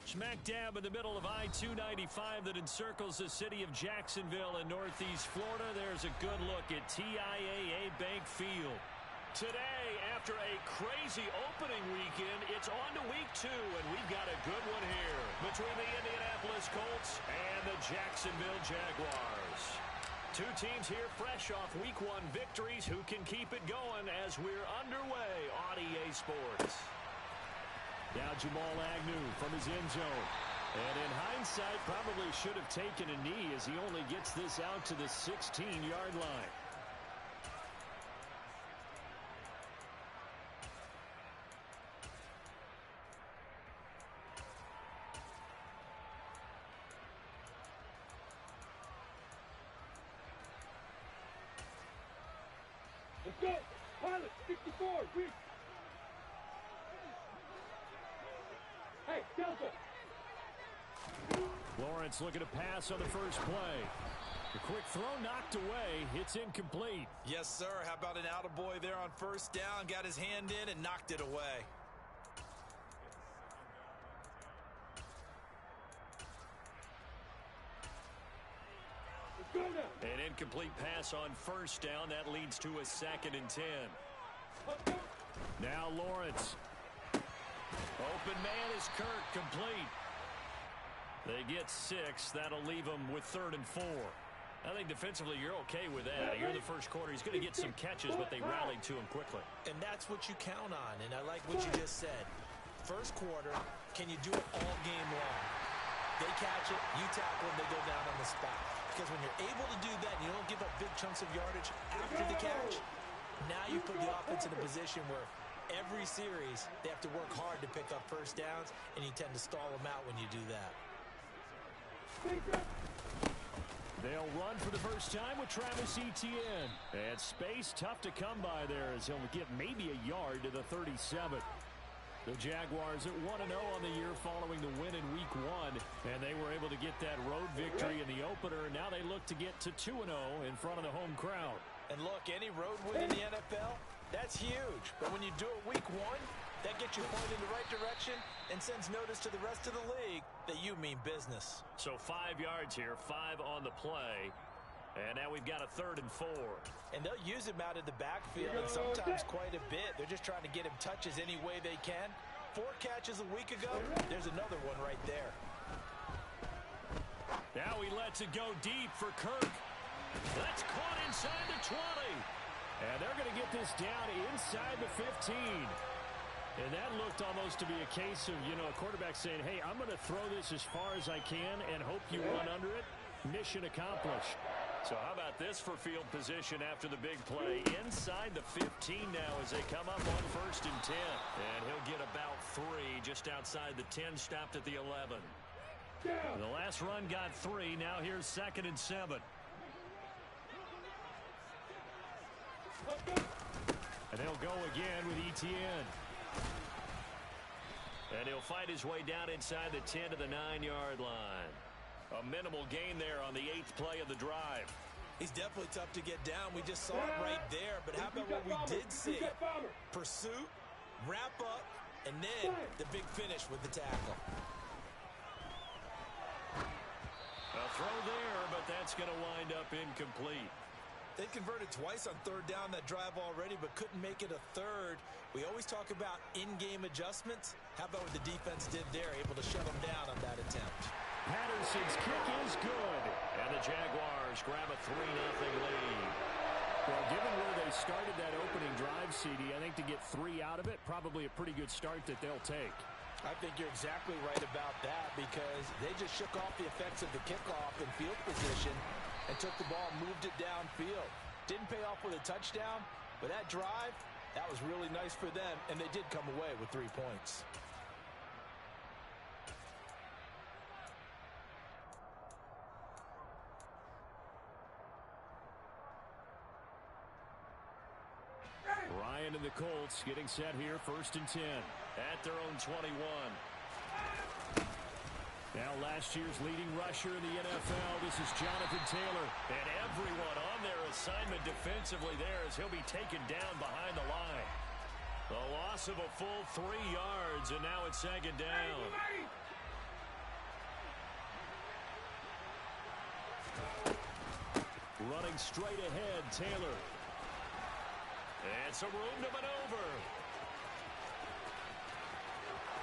Smack dab in the middle of I-295 that encircles the city of Jacksonville in northeast Florida. There's a good look at TIAA Bank Field. Today, after a crazy opening weekend, it's on to week 2, and we've got a good one here between the Indianapolis Colts and the Jacksonville Jaguars. Two teams here fresh off week 1 victories who can keep it going as we're underway on EA Sports. Now Jamal Agnew from his end zone. And in hindsight, probably should have taken a knee as he only gets this out to the 16-yard line. Let's go! Pilot, 64, reach! Hey, Delta! Lawrence looking to pass on the first play. The quick throw knocked away. It's incomplete. Yes, sir. How about an attaboy there on first down? Got his hand in and knocked it away. Let's go now! An incomplete pass on first down. That leads to a 2nd and 10. Now Lawrence. Open man is Kirk, complete. They get 6. That'll leave them with 3rd and 4. I think defensively you're okay with that. Here in the first quarter, he's going to get some catches, but they rallied to him quickly. And that's what you count on, and I like what you just said. First quarter, can you do it all game long? They catch it, you tackle them, they go down on the spot. Because when you're able to do that and you don't give up big chunks of yardage after the catch, now you put the offense in a position where every series they have to work hard to pick up first downs, and you tend to stall them out when you do that. They'll run for the first time with Travis Etienne. And space tough to come by there as he'll get maybe a yard to the 37. The Jaguars at 1-0 on the year following the win in week 1. And they were able to get that road victory in the opener. And now they look to get to 2-0 in front of the home crowd. And look, any road win in the NFL, that's huge. But when you do it week 1, that gets you pointed in the right direction and sends notice to the rest of the league that you mean business. So 5 yards here, 5 on the play. And now we've got a 3rd and 4. And they'll use him out of the backfield, and sometimes quite a bit. They're just trying to get him touches any way they can. 4 catches a week ago, there's another one right there. Now he lets it go deep for Kirk. That's caught inside the 20. And they're going to get this down inside the 15. And that looked almost to be a case of, a quarterback saying, hey, I'm going to throw this as far as I can and hope you run under it. Mission accomplished. So how about this for field position after the big play? Inside the 15 now as they come up on 1st and 10. And he'll get about 3 just outside the 10, stopped at the 11. The last run got 3. Now here's 2nd and 7. And they'll go again with Etienne. And he'll fight his way down inside the 10 to the 9-yard line. A minimal gain there on the 8th play of the drive. He's definitely tough to get down. We just saw it right there. But how about what we did see? Pursuit, wrap up, and then the big finish with the tackle. A throw there, but that's going to wind up incomplete. They converted twice on 3rd down that drive already, but couldn't make it a 3rd. We always talk about in-game adjustments. How about what the defense did there, able to shut them down on that attempt? Patterson's kick is good, and the Jaguars grab a 3-0 lead. Well, given where they started that opening drive, CD, I think to get 3 out of it, probably a pretty good start that they'll take. I think you're exactly right about that because they just shook off the effects of the kickoff in field position and took the ball and moved it downfield. Didn't pay off with a touchdown, but that drive, that was really nice for them, and they did come away with 3 points. Ryan and the Colts getting set here, 1st and 10 at their own 21. Now last year's leading rusher in the NFL, this is Jonathan Taylor. And everyone on their assignment defensively there as he'll be taken down behind the line. The loss of a full 3 yards, and now it's 2nd down. running straight ahead, Taylor. It's a room to maneuver.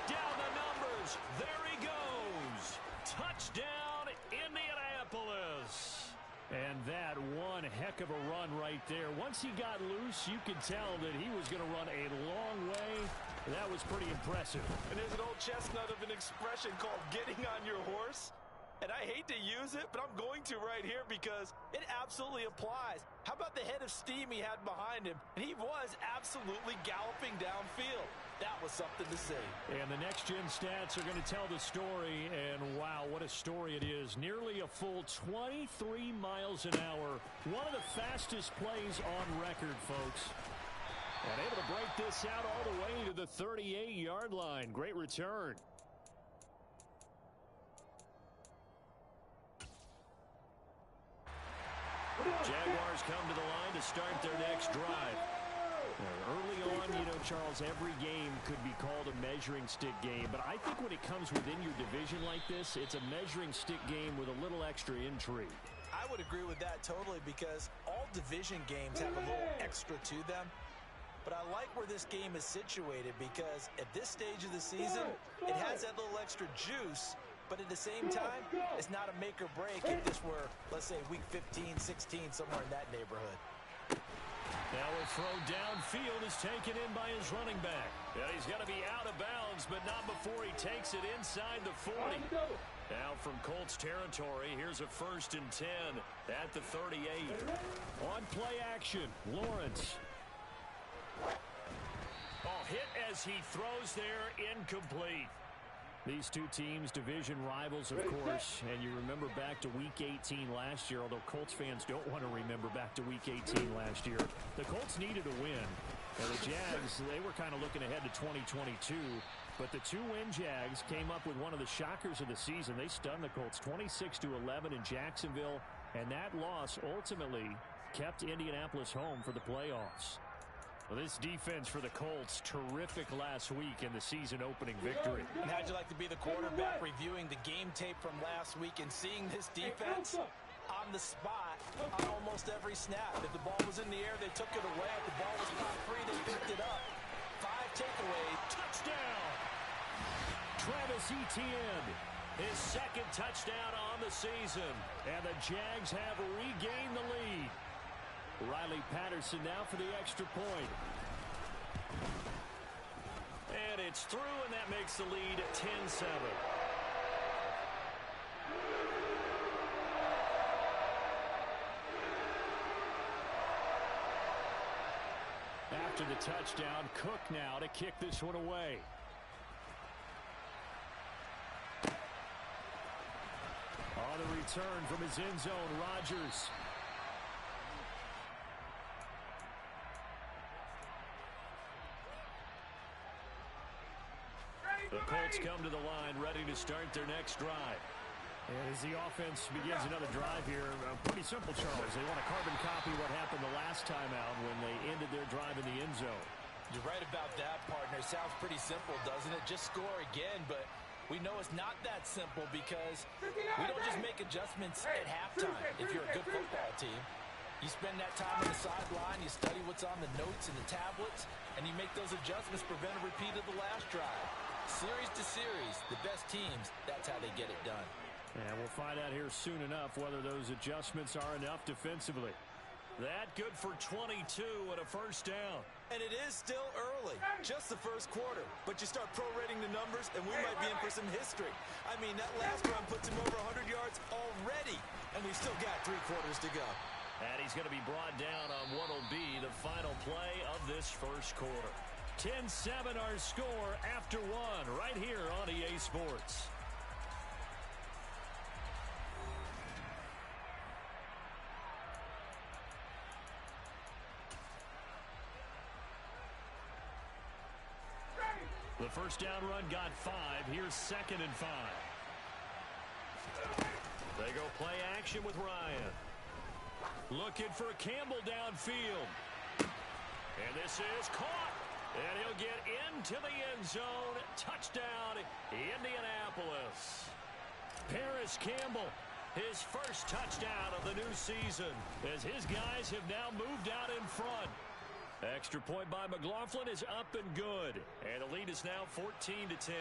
Down the numbers. There he goes. Touchdown, Indianapolis. And that one heck of a run right there. Once he got loose, you could tell that he was going to run a long way. That was pretty impressive. And there's an old chestnut of an expression called getting on your horse. And I hate to use it, but I'm going to right here because it absolutely applies. How about the head of steam he had behind him? And he was absolutely galloping downfield. That was something to see. And the next-gen stats are going to tell the story. And, wow, what a story it is. Nearly a full 23 miles an hour. One of the fastest plays on record, folks. And able to break this out all the way to the 38-yard line. Great return. Jaguars come to the line to start their next drive. Early on, you know, Charles, every game could be called a measuring stick game. But I think when it comes within your division like this, it's a measuring stick game with a little extra intrigue. I would agree with that totally because all division games have a little extra to them. But I like where this game is situated because at this stage of the season, it has that little extra juice. But at the same time, it's not a make or break if this were, let's say, week 15, 16, somewhere in that neighborhood. Now a throw downfield is taken in by his running back. And he's going to be out of bounds, but not before he takes it inside the 40. Now from Colts territory, here's a 1st and 10 at the 38. On play action, Lawrence. Oh, hit as he throws there, incomplete. These two teams, division rivals, of course, and you remember back to Week 18 last year, although Colts fans don't want to remember back to Week 18 last year. The Colts needed a win, and the Jags, they were kind of looking ahead to 2022, but the two-win Jags came up with one of the shockers of the season. They stunned the Colts 26-11 in Jacksonville, and that loss ultimately kept Indianapolis home for the playoffs. Well, this defense for the Colts, terrific last week in the season-opening victory. And how'd you like to be the quarterback reviewing the game tape from last week and seeing this defense on the spot on almost every snap? If the ball was in the air, they took it away. If the ball was spot free, they picked it up. 5 takeaways. Touchdown! Travis Etienne, his second touchdown on the season. And the Jags have regained the lead. Riley Patterson now for the extra point. And it's through, and that makes the lead 10-7. After the touchdown, Cook now to kick this one away. On the return from his end zone, Rodgers. The Colts come to the line, ready to start their next drive. And as the offense begins another drive here, pretty simple, Charles. They want to carbon copy what happened the last time out when they ended their drive in the end zone. You're right about that, partner. Sounds pretty simple, doesn't it? Just score again, but we know it's not that simple because we don't just make adjustments at halftime if you're a good football team. You spend that time on the sideline, you study what's on the notes and the tablets, and you make those adjustments, prevent a repeat of the last drive. Series to series, the best teams, that's how they get it done. And we'll find out here soon enough whether those adjustments are enough defensively. That good for 22 and a first down. And it is still early, just the first quarter. But you start prorating the numbers, and we might be in for some history. I mean, that last run puts him over 100 yards already, and we've still got 3 quarters to go. And he's going to be brought down on what will be the final play of this first quarter. 10-7 our score after 1 right here on EA Sports. The first down run got 5. Here's 2nd and 5. They go play action with Ryan. Looking for Campbell downfield. And this is caught. And he'll get into the end zone. Touchdown, Indianapolis. Paris Campbell His first touchdown of the new season as his guys have now moved out in front. Extra point by McLaughlin is up and good. And the lead is now 14-10.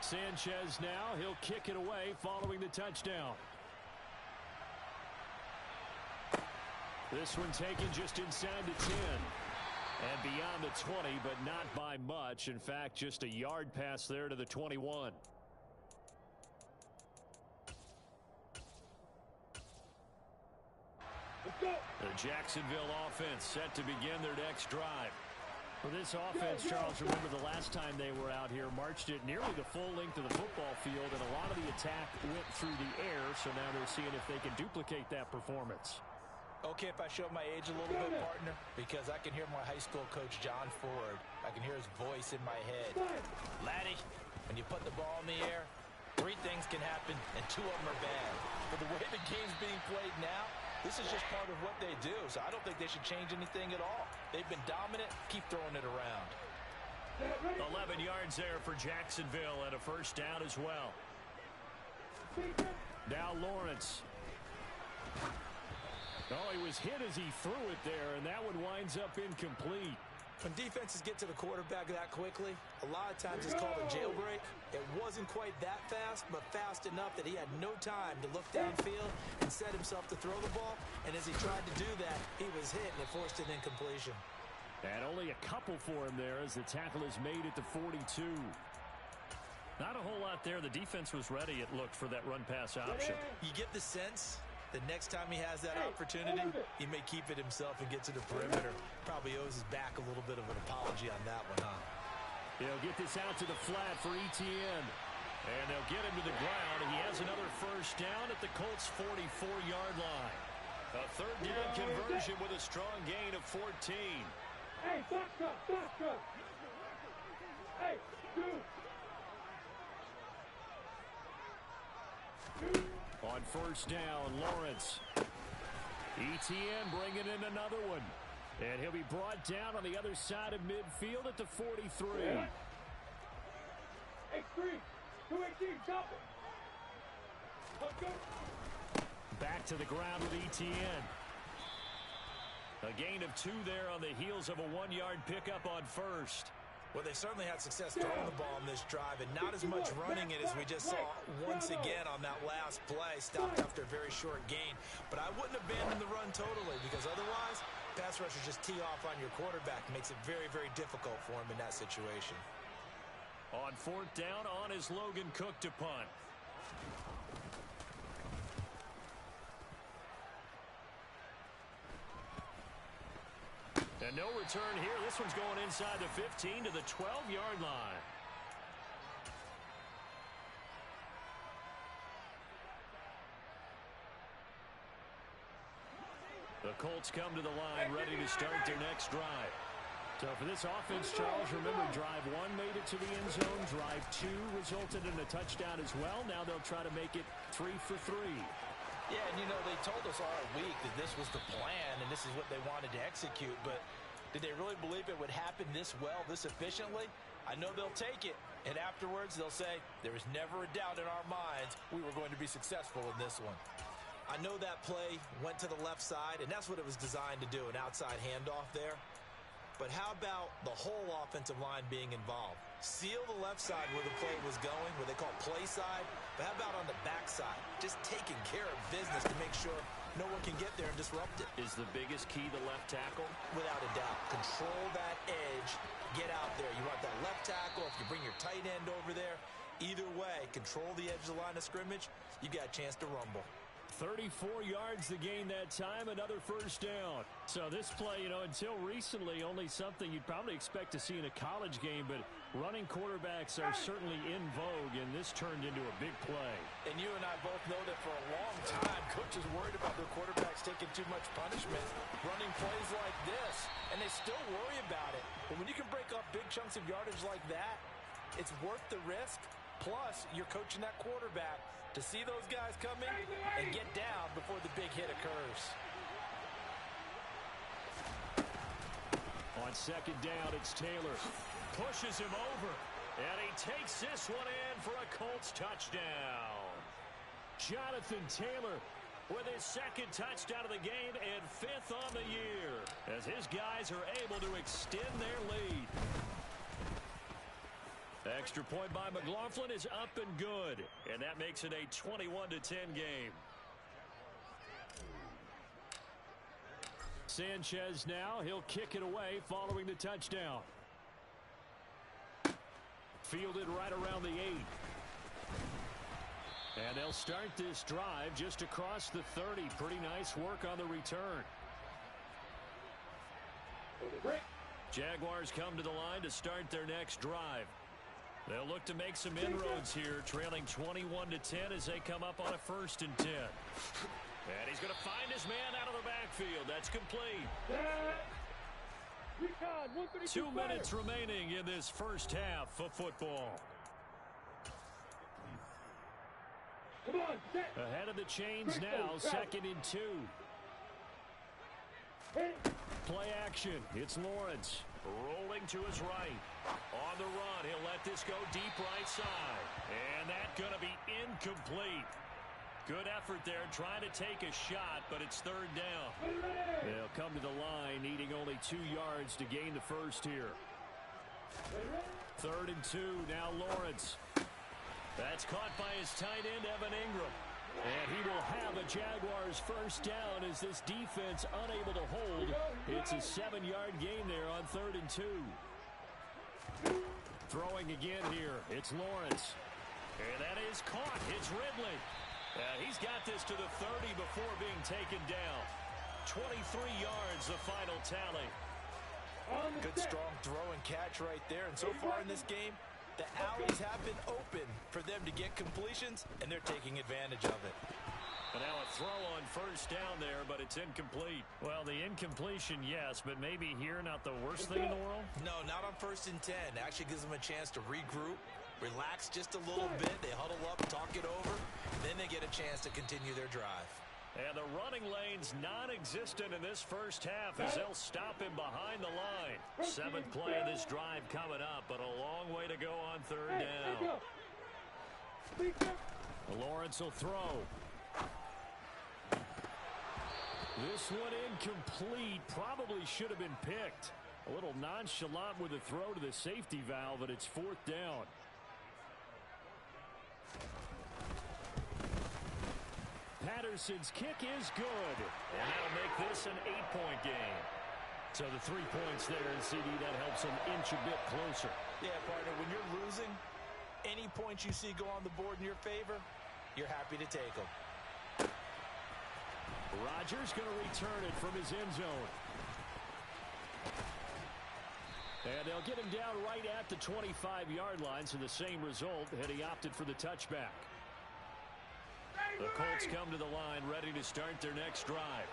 Sanchez now. He'll kick it away following the touchdown. This one taken just inside the 10. And beyond the 20, but not by much. In fact, just a yard pass there to the 21. The Jacksonville offense set to begin their next drive. For this offense, Charles, remember the last time they were out here, marched it nearly the full length of the football field, and a lot of the attack went through the air, so now they're seeing if they can duplicate that performance. Okay, if I show my age a little bit, partner, because I can hear my high school coach, John Ford. I can hear his voice in my head. Laddie, when you put the ball in the air, 3 things can happen, and 2 of them are bad. But the way the game's being played now, this is just part of what they do, so I don't think they should change anything at all. They've been dominant. Keep throwing it around. 11 yards there for Jacksonville and a first down as well. Now Lawrence. Oh, he was hit as he threw it there, and that one winds up incomplete. When defenses get to the quarterback that quickly, a lot of times it's called a jailbreak. It wasn't quite that fast, but fast enough that he had no time to look downfield and set himself to throw the ball. And as he tried to do that, he was hit, and it forced an incompletion. And only a couple for him there as the tackle is made at the 42. Not a whole lot there. The defense was ready, it looked, for that run-pass option. You get the sense the next time he has that opportunity, he may keep it himself and get to the perimeter. Probably owes his back a little bit of an apology on that one, huh? They'll get this out to the flat for Etienne. And they'll get him to the ground. He has another first down at the Colts' 44-yard line. A third down conversion with a strong gain of 14. Hey, box up, box up. Hey, dude. On first down, Lawrence. Etienne bringing in another one. And he'll be brought down on the other side of midfield at the 43. Hey, 218, stop it. Let's go. Back to the ground with Etienne. A gain of 2 there on the heels of a 1-yard pickup on first. Well, they certainly had success throwing the ball in this drive, and not as much running it as we just saw once again on that last play, stopped after a very short gain. But I wouldn't abandon the run totally, because otherwise, pass rushers just tee off on your quarterback. Makes it very, very difficult for him in that situation. On fourth down, on is Logan Cook to punt. And no return here. This one's going inside the 15 to the 12-yard line. The Colts come to the line ready to start their next drive. So for this offense, Charles, remember drive 1 made it to the end zone. Drive 2 resulted in a touchdown as well. Now they'll try to make it 3 for 3. Yeah, and you know, they told us all week that this was the plan and this is what they wanted to execute, but did they really believe it would happen this well, this efficiently? I know they'll take it, and afterwards they'll say, there was never a doubt in our minds we were going to be successful in this one. I know that play went to the left side, and that's what it was designed to do, an outside handoff there. But how about the whole offensive line being involved? Seal the left side where the play was going, where they call play side. But how about on the back side? Just taking care of business to make sure no one can get there and disrupt it. Is the biggest key the left tackle? Without a doubt. Control that edge. Get out there. You want that left tackle. If you bring your tight end over there, either way, control the edge of the line of scrimmage, you got a chance to rumble. 34 yards to gain that time, another first down. So this play, you know, until recently, only something you'd probably expect to see in a college game, but running quarterbacks are certainly in vogue, and this turned into a big play. And you and I both know that for a long time, coaches worried about their quarterbacks taking too much punishment, running plays like this, and they still worry about it. But when you can break up big chunks of yardage like that, it's worth the risk. Plus, you're coaching that quarterback to see those guys coming and get down before the big hit occurs. On second down, it's Taylor. Pushes him over. And he takes this one in for a Colts touchdown. Jonathan Taylor with his second touchdown of the game and 5th on the year as his guys are able to extend their lead. Extra point by McLaughlin is up and good, and that makes it a 21-10 game. Sanchez now, he'll kick it away following the touchdown. Fielded right around the 8. And they'll start this drive just across the 30. Pretty nice work on the return. Jaguars come to the line to start their next drive. They'll look to make some inroads here, trailing 21-10 as they come up on a 1st and 10. And he's going to find his man out of the backfield. That's complete. 2 minutes remaining in this first half of football. Ahead of the chains now, 2nd and 2. Play action. It's Lawrence rolling to his right. On the run, he'll let this go deep right side. And that's going to be incomplete. Good effort there trying to take a shot, but it's 3rd down. They'll come to the line, needing only 2 yards to gain the first here. 3rd and 2, now Lawrence. That's caught by his tight end, Evan Ingram. And he will have a Jaguars first down as this defense unable to hold. It's a 7-yard gain there on 3rd and 2. Throwing again here. It's Lawrence. And that is caught. It's Ridley. He's got this to the 30 before being taken down. 23 yards, the final tally. Good strong throw and catch right there. And so far in this game, the alleys have been open for them to get completions, and they're taking advantage of it. And now a throw on first down there, but it's incomplete. Well, the incompletion, yes, but maybe here not the worst thing in the world? No, not on 1st and 10. Actually gives them a chance to regroup, relax just a little bit. They huddle up, talk it over, then they get a chance to continue their drive. And the running lane's non-existent in this first half as they'll stop him behind the line. 7th play of this drive coming up, but a long way to go on 3rd down. Lawrence will throw. This one incomplete. Probably should have been picked. A little nonchalant with the throw to the safety valve, but it's 4th down. Patterson's kick is good. And that'll make this an 8-point game. So the 3 points there, and CD, that helps them inch a bit closer. Yeah, partner, when you're losing, any points you see go on the board in your favor, you're happy to take them. Rodgers going to return it from his end zone. And they'll get him down right at the 25-yard line, so the same result, had he opted for the touchback. The Colts come to the line, ready to start their next drive.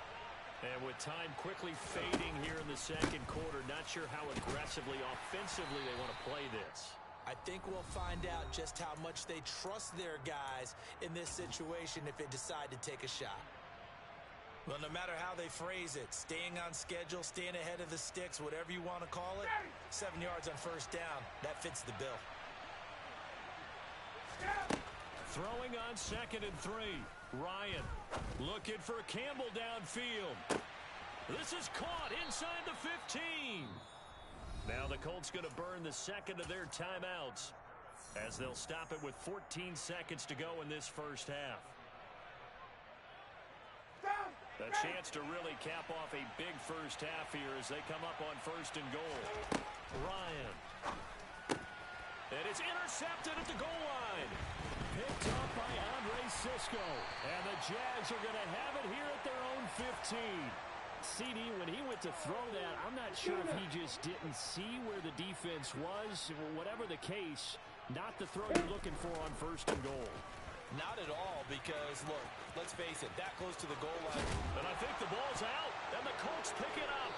And with time quickly fading here in the 2nd quarter, not sure how aggressively, offensively they want to play this. I think we'll find out just how much they trust their guys in this situation if they decide to take a shot. Well, no matter how they phrase it, staying on schedule, staying ahead of the sticks, whatever you want to call it, 7 yards on first down, that fits the bill. Throwing on 2nd and 3. Ryan looking for Campbell downfield. This is caught inside the 15. Now the Colts going to burn the 2nd of their timeouts as they'll stop it with 14 seconds to go in this first half. A chance to really cap off a big first half here as they come up on 1st and goal. Ryan. And it's intercepted at the goal line. Picked up by Andre Sisco. And the Jags are going to have it here at their own 15. CD, when he went to throw that, I'm not sure if he just didn't see where the defense was. Whatever the case, not the throw you're looking for on 1st and goal. Not at all, because, look, let's face it, that close to the goal line. And I think the ball's out, and the Colts pick it up.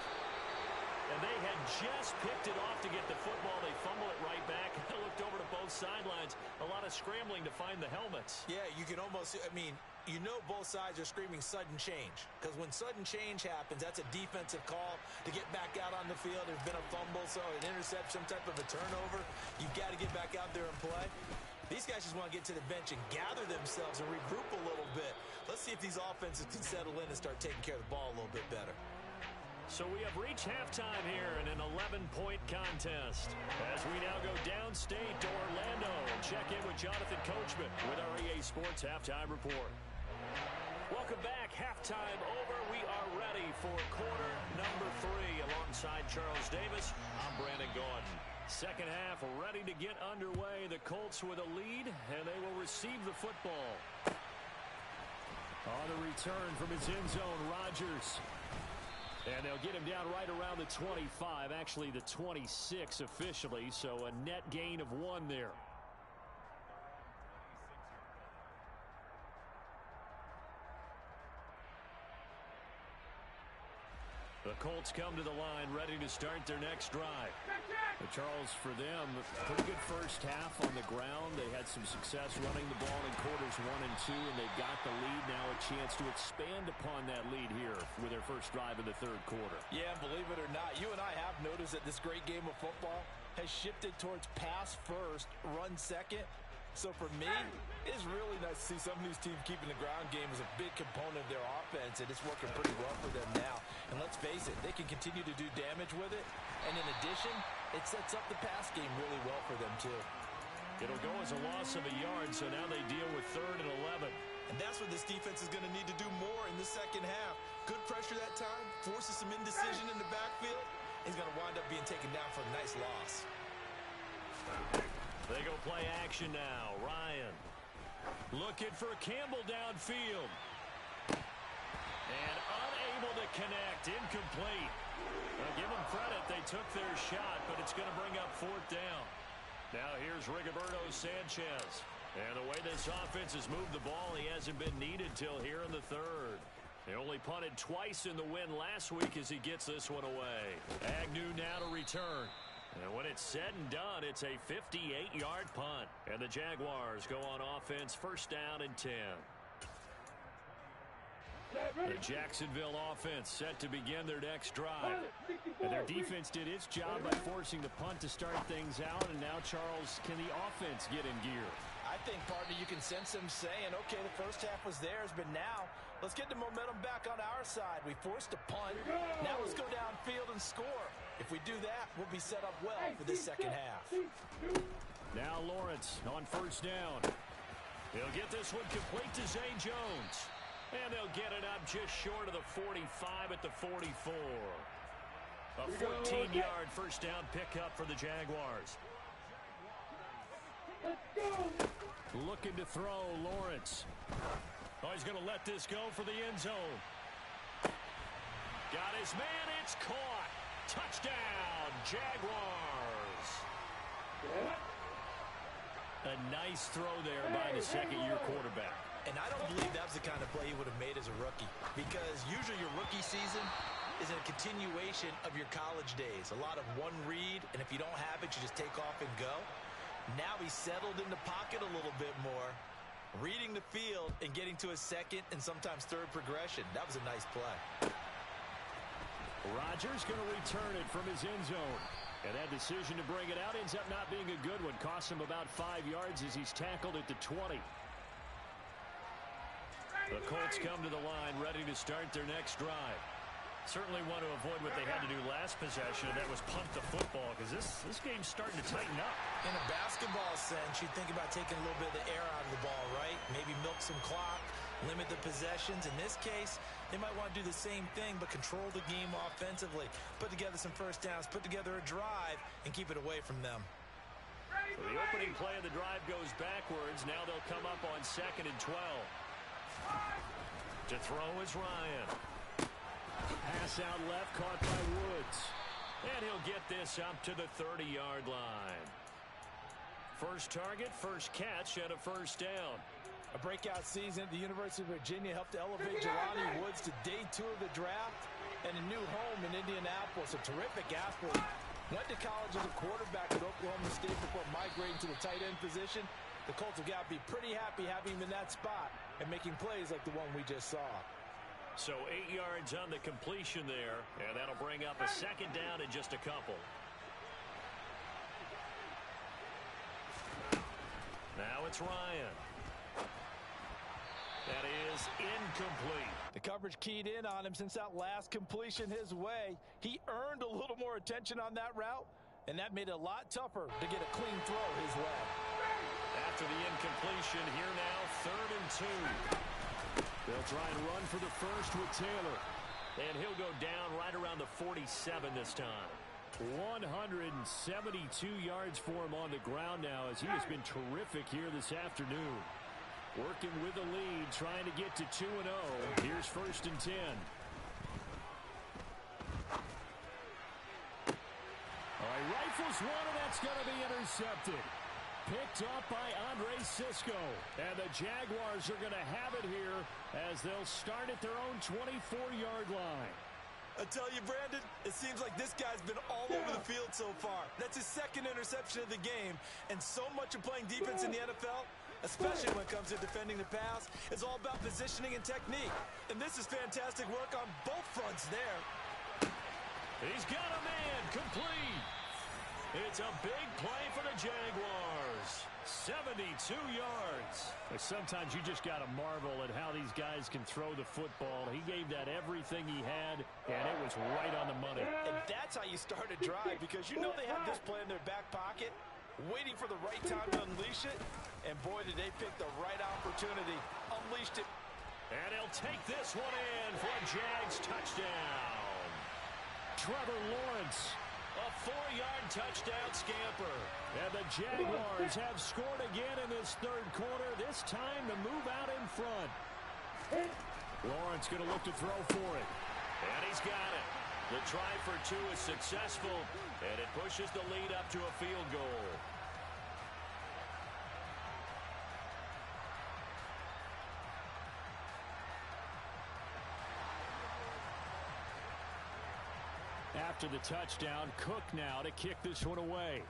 And they had just picked it off to get the football. They fumble it right back. They looked over to both sidelines. A lot of scrambling to find the helmets. Yeah, you can almost, I mean, you know both sides are screaming sudden change. Because when sudden change happens, that's a defensive call to get back out on the field. There's been a fumble, so an interception, some type of a turnover. You've got to get back out there and play. These guys just want to get to the bench and gather themselves and regroup a little bit. Let's see if these offenses can settle in and start taking care of the ball a little bit better. So we have reached halftime here in an 11-point contest. As we now go downstate to Orlando and check in with Jonathan Coachman with our EA Sports Halftime Report. Welcome back. Halftime over. We are ready for quarter number 3. Alongside Charles Davis, I'm Brandon Gaudin. Second half ready to get underway. The Colts with a lead, and they will receive the football. On the return from his end zone, Rodgers. And they'll get him down right around the 25, actually the 26 officially, so a net gain of 1 there. The Colts come to the line ready to start their next drive. But Charles, for them, pretty good first half on the ground. They had some success running the ball in quarters 1 and 2, and they've got the lead now, a chance to expand upon that lead here with their first drive in the third quarter. Yeah, believe it or not, you and I have noticed that this great game of football has shifted towards pass first, run second. So for me, it's really nice to see some of these teams keeping the ground game as a big component of their offense, and it's working pretty well for them now. And let's face it, they can continue to do damage with it. And in addition, it sets up the pass game really well for them, too. It'll go as a loss of a yard, so now they deal with 3rd and 11. And that's what this defense is going to need to do more in the second half. Good pressure that time, forces some indecision in the backfield. He's going to wind up being taken down for a nice loss. They go play action now. Ryan looking for Campbell downfield. And unable to connect. Incomplete. Now give them credit. They took their shot, but it's going to bring up 4th down. Now here's Rigoberto Sanchez. And the way this offense has moved the ball, he hasn't been needed till here in the 3rd. They only punted twice in the win last week as he gets this one away. Agnew now to return. And when it's said and done, it's a 58-yard punt. And the Jaguars go on offense, first down and 10. The Jacksonville offense set to begin their next drive. And their defense did its job by forcing the punt to start things out. And now, Charles, can the offense get in gear? I think, partner, you can sense them saying, okay, the first half was theirs, but now let's get the momentum back on our side. We forced a punt. Now let's go downfield and score. If we do that, we'll be set up well for this second half. Now Lawrence on first down. He'll get this one complete to Zay Jones. And they'll get it up just short of the 45 at the 44. A 14-yard first down pickup for the Jaguars. Looking to throw, Lawrence. Oh, he's going to let this go for the end zone. Got his man, it's caught. Touchdown, Jaguars. A nice throw there by the second-year quarterback. And I don't believe that was the kind of play he would have made as a rookie, because usually your rookie season is a continuation of your college days. A lot of one read, and if you don't have it, you just take off and go. Now he's settled in the pocket a little bit more, reading the field and getting to a second and sometimes third progression. That was a nice play. Rodgers going to return it from his end zone. And that decision to bring it out ends up not being a good one. Costs him about 5 yards as he's tackled at the 20. The Colts come to the line ready to start their next drive. Certainly want to avoid what they had to do last possession, and that was punt the football, because this game's starting to tighten up. In a basketball sense, you think about taking a little bit of the air out of the ball, right? Maybe milk some clock, limit the possessions. In this case, they might want to do the same thing, but control the game offensively. Put together some first downs, put together a drive, and keep it away from them. So the opening play of the drive goes backwards. Now they'll come up on 2nd and 12. To throw is Ryan. Pass out left, caught by Woods. And he'll get this up to the 30-yard line. First target, first catch, and a first down. A breakout season at the University of Virginia helped to elevate Jelani Woods to day 2 of the draft and a new home in Indianapolis. A terrific athlete. Went to college as a quarterback at Oklahoma State before migrating to the tight end position. The Colts have got to be pretty happy having him in that spot. and making plays like the one we just saw. So 8 yards on the completion there, and that'll bring up a second down in just a couple. Now it's Ryan. That is incomplete. The coverage keyed in on him since that last completion his way. He earned a little more attention on that route, and that made it a lot tougher to get a clean throw his way. After the incompletion, here now, 3rd and 2. They'll try and run for the first with Taylor. And he'll go down right around the 47 this time. 172 yards for him on the ground now, as he has been terrific here this afternoon. Working with the lead, trying to get to 2-0. Here's 1st and 10. All right, rifles one, and that's going to be intercepted. Picked up by Andre Sisco. And the Jaguars are going to have it here as they'll start at their own 24-yard line. I tell you, Brandon, it seems like this guy's been all over the field so far. That's his 2nd interception of the game. And so much of playing defense in the NFL, especially when it comes to defending the pass, is all about positioning and technique. And this is fantastic work on both fronts there. He's got a man, complete. It's a big play for the Jaguars. 72 yards. Sometimes you just got to marvel at how these guys can throw the football. He gave that everything he had, and it was right on the money. And that's how you start a drive, because you know they have this play in their back pocket, waiting for the right time to unleash it. And boy, did they pick the right opportunity. Unleashed it. And he'll take this one in for a Jags touchdown. Trevor Lawrence, a 4-yard touchdown scamper. And the Jaguars have scored again in this 3rd quarter, this time to move out in front. Lawrence going to look to throw for it. And he's got it. The try for 2 is successful, and it pushes the lead up to a field goal. After the touchdown, Cook now to kick this one away.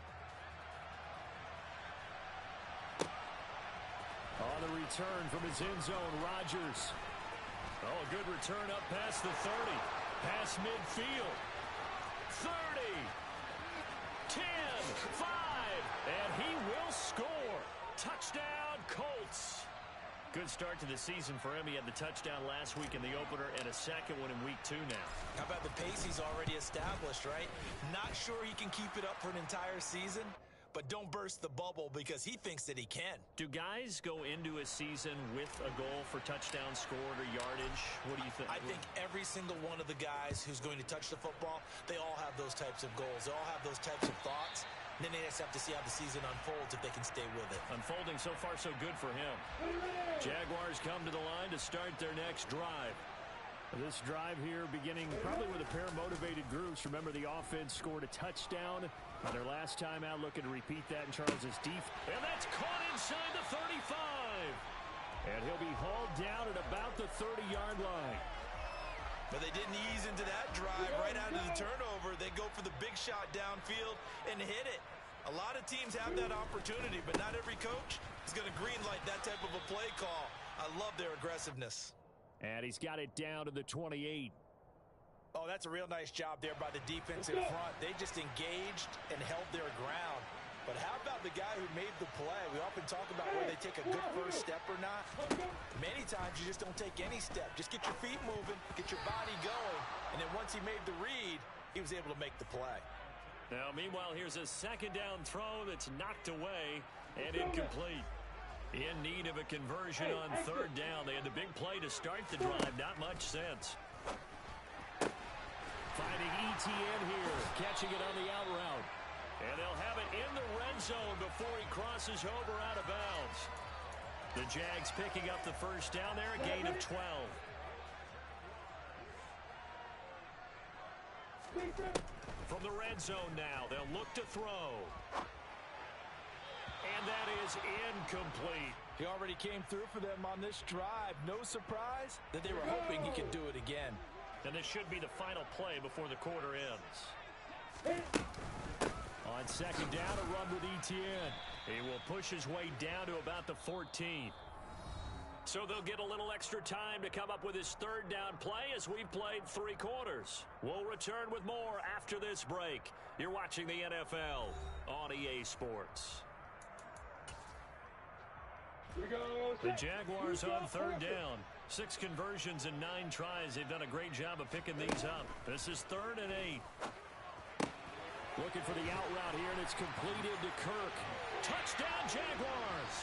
On the return from his end zone, Rodgers. Oh, a good return up past the 30. Past midfield. 30. 10. 5. And he will score. Touchdown, Colts. Good start to the season for him. He had the touchdown last week in the opener and a second one in week 2 now. How about the pace he's already established, right? Not sure he can keep it up for an entire season, but don't burst the bubble because he thinks that he can. Do guys go into a season with a goal for touchdown scored or yardage? What do you think? I think every single one of the guys who's going to touch the football, they all have those types of goals. They all have those types of thoughts. And then they just have to see how the season unfolds if they can stay with it. Unfolding so far so good for him. Jaguars come to the line to start their next drive. This drive here beginning probably with a pair of motivated groups. Remember, the offense scored a touchdown on their last time out. Looking to repeat that in Charles's defense. And that's caught inside the 35. And he'll be hauled down at about the 30-yard line. But they didn't ease into that drive right out of the turnover. They go for the big shot downfield and hit it. A lot of teams have that opportunity, but not every coach is going to greenlight that type of a play call. I love their aggressiveness. And he's got it down to the 28. Oh, that's a real nice job there by the defense in front. They just engaged and held their ground. But how about the guy who made the play? We often talk about whether they take a good first step or not. Many times you just don't take any step. Just get your feet moving, get your body going. And then once he made the read, he was able to make the play. Now, meanwhile, here's a 2nd down throw that's knocked away and incomplete. In need of a conversion on 3rd down. They had the big play to start the drive. Not much sense. Finding ETN here. Catching it on the out route. And they'll have it in the red zone before he crosses over out of bounds. The Jags picking up the first down there, a gain of 12. From the red zone now, they'll look to throw. And that is incomplete. He already came through for them on this drive. No surprise that they were hoping he could do it again. And this should be the final play before the quarter ends. On 2nd down, a run with ETN. He will push his way down to about the 14. So they'll get a little extra time to come up with his third down play as we've played 3 quarters. We'll return with more after this break. You're watching the NFL on EA Sports. The Jaguars on third down. 6 conversions and 9 tries. They've done a great job of picking these up. This is 3rd and 8. Looking for the out route here, and it's completed to Kirk. Touchdown, Jaguars!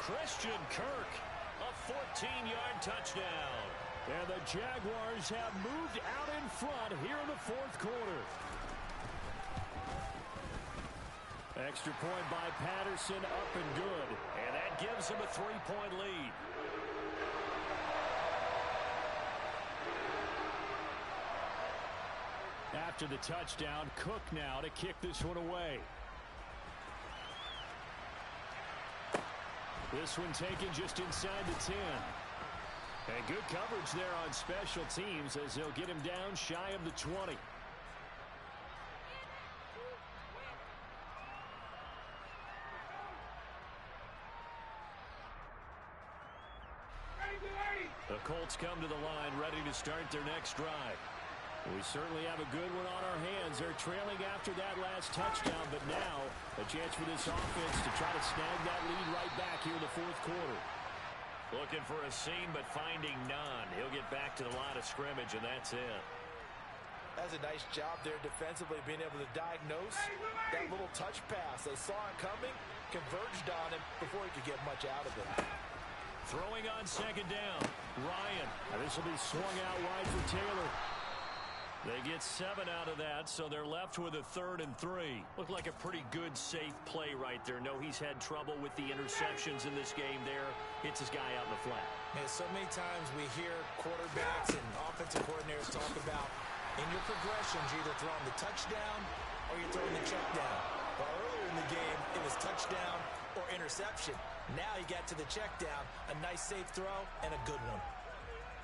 Christian Kirk, a 14-yard touchdown. And the Jaguars have moved out in front here in the 4th quarter. Extra point by Patterson, up and good. And that gives him a 3-point lead. After the touchdown, Cook now to kick this one away. This one taken just inside the 10. And good coverage there on special teams as they'll get him down shy of the 20. The Colts come to the line ready to start their next drive. We certainly have a good one on our hands. They're trailing after that last touchdown, but now a chance for this offense to try to snag that lead right back here in the 4th quarter. Looking for a seam, but finding none. He'll get back to the line of scrimmage, and that's it. That's a nice job there defensively, being able to diagnose that little touch pass. They saw it coming, converged on him before he could get much out of it. Throwing on 2nd down. Ryan. This will be swung out wide for Taylor. They get 7 out of that, so they're left with a 3rd and 3. Looked like a pretty good, safe play right there. No, he's had trouble with the interceptions in this game there. Hits his guy out in the flat. Man, so many times we hear quarterbacks and offensive coordinators talk about in your progressions, you're either throwing the touchdown or you're throwing the check down. Well, earlier in the game, it was touchdown or interception. Now he got to the check down, a nice safe throw, and a good one.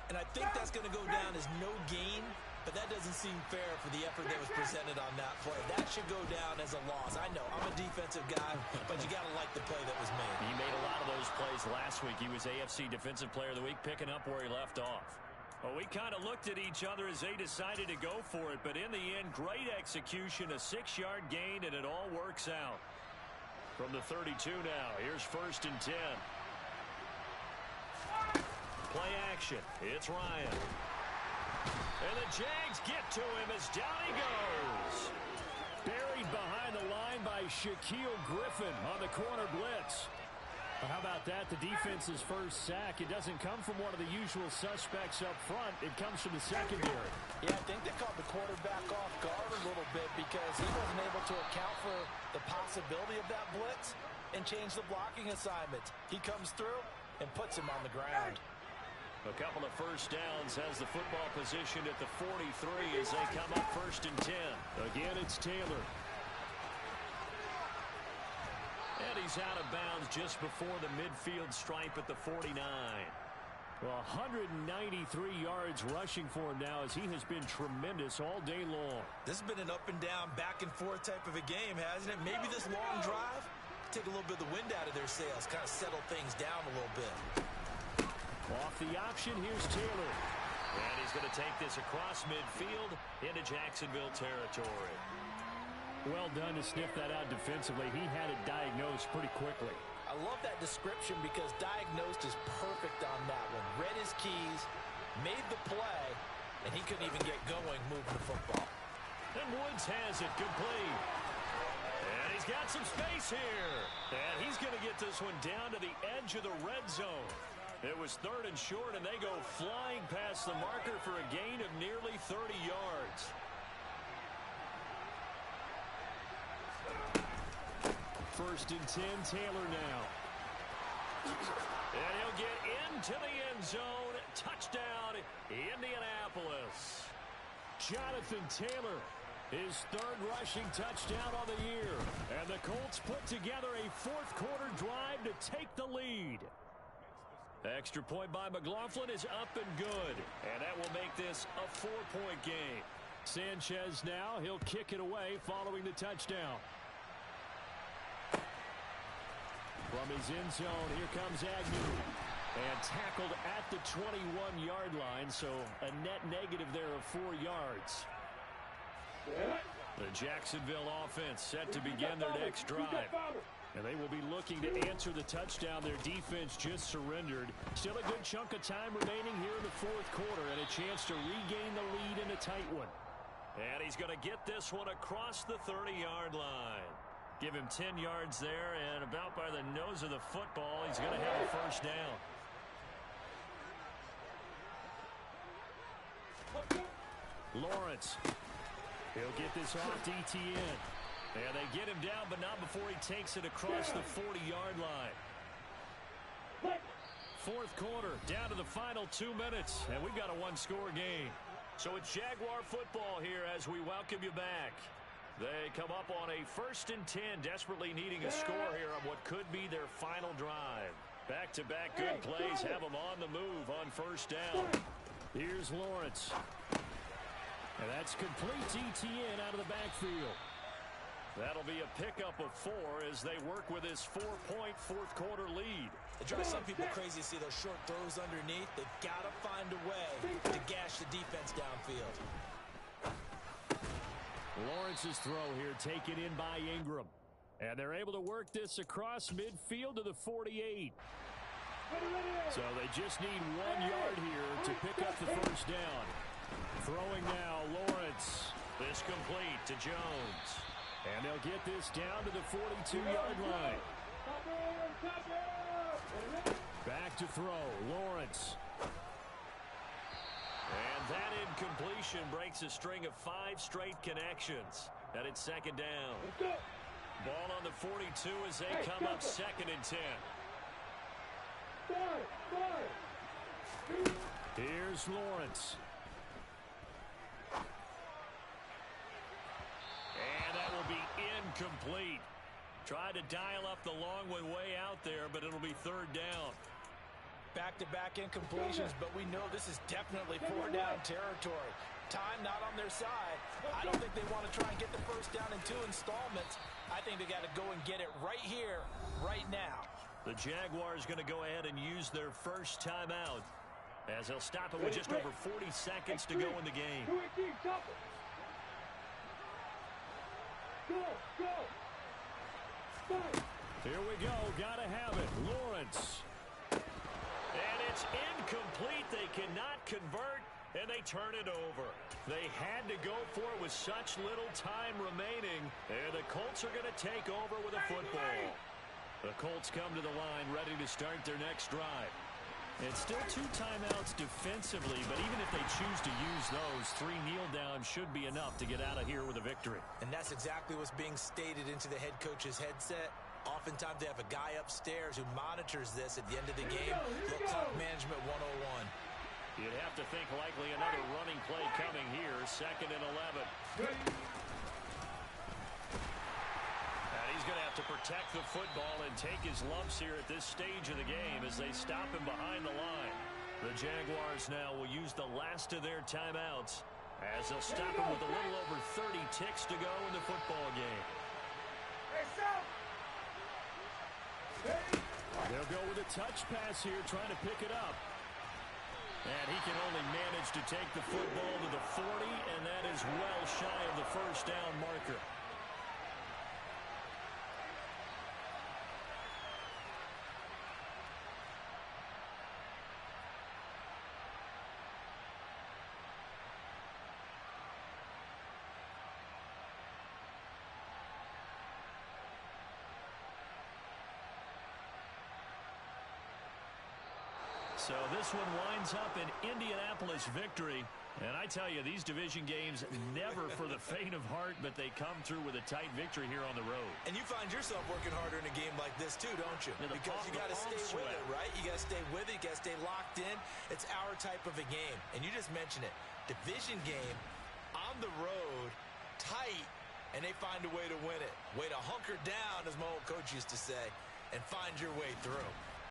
And I think that's going to go down as no gain, but that doesn't seem fair for the effort that was presented on that play. That should go down as a loss. I know, I'm a defensive guy, but you got to like the play that was made. He made a lot of those plays last week. He was AFC Defensive Player of the Week, picking up where he left off. Well, we kind of looked at each other as they decided to go for it, but in the end, great execution, a 6-yard gain, and it all works out. From the 32 now, here's 1st and 10. Play action. It's Ryan. And the Jags get to him as down he goes. Buried behind the line by Shaquille Griffin on the corner blitz. But how about that? The defense's first sack. It doesn't come from one of the usual suspects up front. It comes from the secondary. Yeah, I think they caught the quarterback off guard a little bit because he wasn't able to account for the possibility of that blitz and change the blocking assignments. He comes through and puts him on the ground. A couple of first downs, has the football position at the 43 as they come up 1st and 10. Again, it's Taylor. And he's out of bounds just before the midfield stripe at the 49. Well, 193 yards rushing for him now as he has been tremendous all day long. This has been an up and down, back and forth type of a game, hasn't it? Maybe this long drive take a little bit of the wind out of their sails, kind of settle things down a little bit. Off the option, here's Taylor. And he's going to take this across midfield into Jacksonville territory. Well done to sniff that out defensively. He had it diagnosed pretty quickly. I love that description because diagnosed is perfect on that one. Read his keys, made the play, and he couldn't even get going moving the football. And Woods has it complete. And he's got some space here. And he's going to get this one down to the edge of the red zone. It was 3rd and short, and they go flying past the marker for a gain of nearly 30 yards. First and 10, Taylor now. And he'll get into the end zone. Touchdown, Indianapolis. Jonathan Taylor, his 3rd rushing touchdown on the year. And the Colts put together a 4th quarter drive to take the lead. Extra point by McLaughlin is up and good. And that will make this a 4-point game. Sanchez now, he'll kick it away following the touchdown. From his end zone, here comes Agnew. And tackled at the 21-yard line, so a net negative there of 4 yards. The Jacksonville offense set to begin their next drive. And they will be looking to answer the touchdown their defense just surrendered. Still a good chunk of time remaining here in the fourth quarter and a chance to regain the lead in a tight one. And he's going to get this one across the 30-yard line. Give him 10 yards there, and about by the nose of the football, he's going to have a first down. Lawrence. He'll get this off to Etienne. And they get him down, but not before he takes it across the 40-yard line. Fourth quarter, down to the final 2 minutes, and we've got a one-score game. So it's Jaguar football here as we welcome you back. They come up on a 1st and 10, desperately needing a score here on what could be their final drive. Back-to-back good plays have them on the move on first down. Here's Lawrence. And that's complete to Etienne out of the backfield. That'll be a pickup of 4 as they work with his 4-point fourth quarter lead. It drives some people crazy to see those short throws underneath. They've got to find a way to gash the defense downfield. Lawrence's throw here taken in by Ingram. And they're able to work this across midfield to the 48. So they just need 1 yard here to pick up the first down. Throwing now, Lawrence. This complete to Jones. And they'll get this down to the 42-yard line. Back to throw, Lawrence. And that incompletion breaks a string of 5 straight connections. And it's second down. Ball on the 42 as they come up 2nd and 10. Here's Lawrence. And that will be incomplete. Tried to dial up the long one way out there, but it'll be 3rd down. Back-to-back incompletions, but we know this is definitely 4-down territory. Time not on their side. I don't think they want to try and get the first down in 2 installments. I think they got to go and get it right here, right now. The Jaguars going to go ahead and use their first timeout as they'll stop it with just over 40 seconds to go in the game. Here we go. Got to have it. Lawrence. And it's incomplete. They cannot convert, and they turn it over. They had to go for it with such little time remaining, and the Colts are going to take over with a football. The Colts come to the line ready to start their next drive. It's still 2 timeouts defensively, but even if they choose to use those, 3 kneel downs should be enough to get out of here with a victory. And that's exactly what's being stated into the head coach's headset. Oftentimes they have a guy upstairs who monitors this at the end of the game. Look, clock management 101. You'd have to think likely another running play coming here, 2nd and 11. And he's going to have to protect the football and take his lumps here at this stage of the game as they stop him behind the line. The Jaguars now will use the last of their timeouts as they'll stop him with a little over 30 ticks to go in the football game. They'll go with a touch pass here, trying to pick it up. And he can only manage to take the football to the 40, and that is well shy of the first down marker. So this one winds up an Indianapolis victory. And I tell you, these division games never for the faint of heart, but they come through with a tight victory here on the road. And you find yourself working harder in a game like this too, don't you? Yeah, because you got to stay with it, right? You got to stay with it. You got to stay locked in. It's our type of a game. And you just mentioned it. Division game on the road, tight, and they find a way to win it. Way to hunker down, as my old coach used to say, and find your way through.